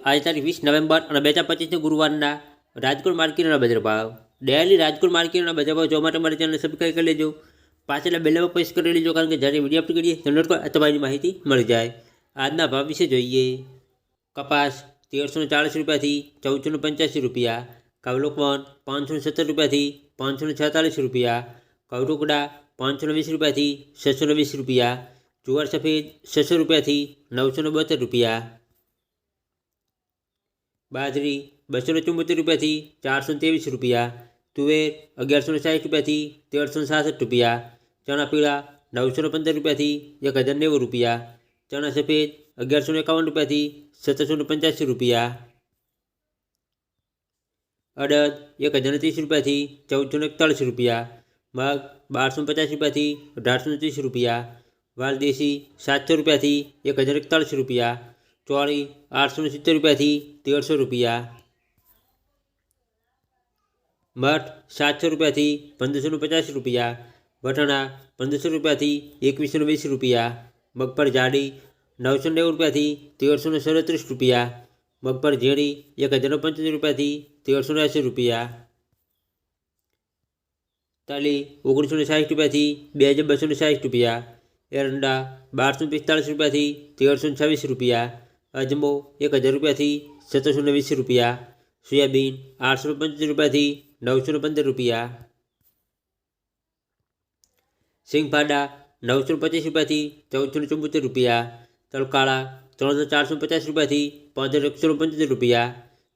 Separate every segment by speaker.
Speaker 1: आज तारीख 20 नवेम्बर और 2025 गुरुवार राजकोट मार्केट बजार भाव। डेली राजकोट मार्केट बजार भाव जो मेरे चैनल सब्सक्राइब कर लीजिए, पाछला बेल पर प्रेस कर लीजिए कारण के जैसे वीडियो अपलोड करिए तो नोट तुम्हारी माहिती मिल जाए। आजना भाव विषे जोईए। कपास 1340 रुपया थी 1485 रुपया, कावलोकवन 570 रुपया थी 546 रुपया, कवटुकड़ा 520 रुपया थी 620 रुपया, जुवार सफेद 600 रुपया थी 972 रुपया, बाजरी 274 रुपया थी 423 रुपया, तुवेर 1160 रुपया थी 1367 रुपया, चना पीला 915 रुपया थी 1090 रुपया, चना सफेद 1151 रुपया थी 785 रुपया, अड़द 1030 रुपया थी 1441 रुपया, मग 1250 रुपया थी 1830 रुपया, वालदेसी 700 रुपया थी 1041 रुपया, चौड़ी 870 रुपया थी 1300 रुपया, मठ 700 रुपया थी 1550 रुपया, बटाणा 1500 रुपया थी 2120 रुपया, मगपर जाड़ी 990 रुपया थी 1337 रुपया, मगपर झेड़ी 1075 रुपया थी 1380 रुपया, ताली 1960 रुपया थी 2260 रुपया, एरंडा 1245 रुपया थी 1326 रुपया, अजमो 1000 रुपया थी 720 रुपया, सोयाबीन 875 रुपया थी 915 रुपया, सिंगफाड़ा 925 रुपया थी 1474 रुपया, तलकाड़ा 3450 रुपया थी 5175 रुपया,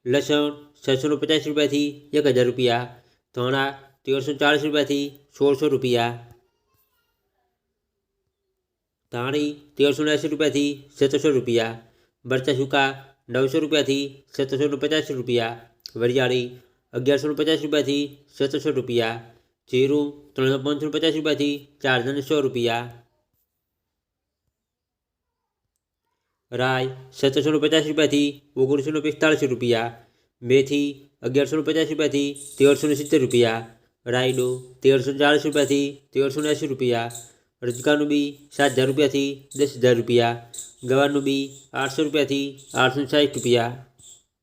Speaker 1: लसन 650 रुपया थी 1000 रुपया, धाणा 1340 रुपया थी 1600 रुपया, धाणी 1380 रुपया थी 700 रुपया, मरचा सूखा 900 रुपया थी 750 रुपया, वरियाड़ी 1150 रुपया थी 700 रुपया, जीरू 350 रुपया थी 4100 रुपया, राय 750 रुपया थी 1945 रुपया, मेथी 1150 रुपया थी 1370 रुपया, रायडो 1340 रुपया थी 1380 रुपया, रजकानु बी 7000 रुपया थी 10,000 रुपया, गवारनु बी 800 रुपया थी 860 रुपया।